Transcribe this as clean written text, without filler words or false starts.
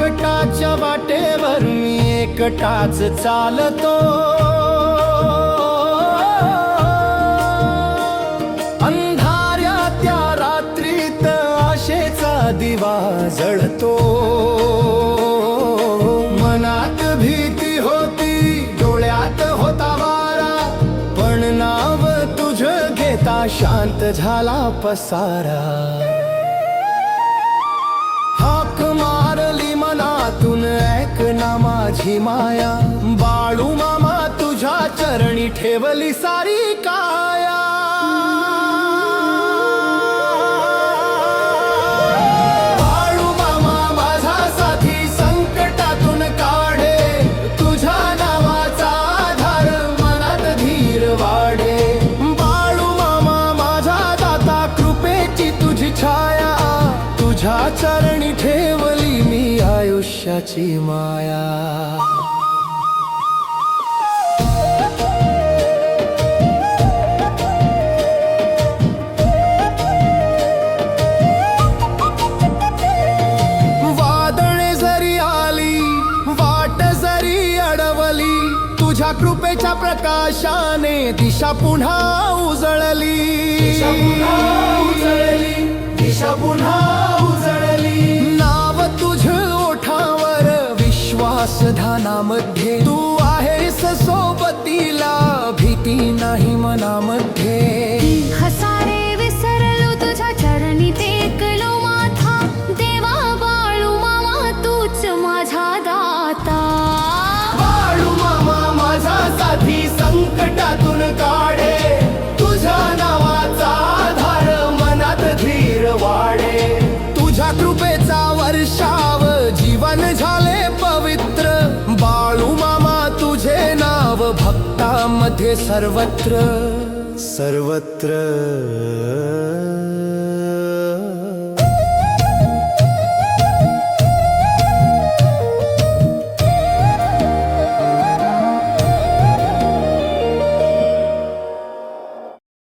संकटाच्या वाटेवर मी एकटाच चालतो, अंधाऱ्या त्या रात्रीत आशेचा दिवा जळतो. मनात भीती होती, डोळ्यात होता वारा, पण नाव तुझं घेता शांत झाला पसारा. हाक मारली मनातून ऐक ना माझी माया, बाळू मामा तुझ्या चरणी ठेवली सारी काया. बाळू मामा माझा साथी संकटातून काढे, तुझ्या नावाचा आधार मनात धीर वाढे. बाळू मामा माझा दाता कृपेची तुझी छाया, तुझ्या चरणी ठेवली मी आयुष्याची माया. वादळे जरी आली, वाट जरी अडवली, तुझ्या कृपेच्या प्रकाशाने दिशा पुन्हा उजळली. दिशा पुन्हा उजळली. नाव तुझं ओठावर, विश्वास ध्यानामध्ये, तू आहेस सोबतीला, भीती नाही मनामध्ये. हसारे विसरलो तुझ्या चरणी टेकलो माथा, देवा बाळू मामा तूच माझा दाता. बाळू मामा माझा साथी संकटातून काढे, तुझ्या नावाचा आधार मनात धीर वाढे. तुझ्या कृपेचा वर्षाव जीवन झाले पवित्र, बाळू मामा तुझे नाव भक्तामध्ये सर्वत्र सर्वत्र.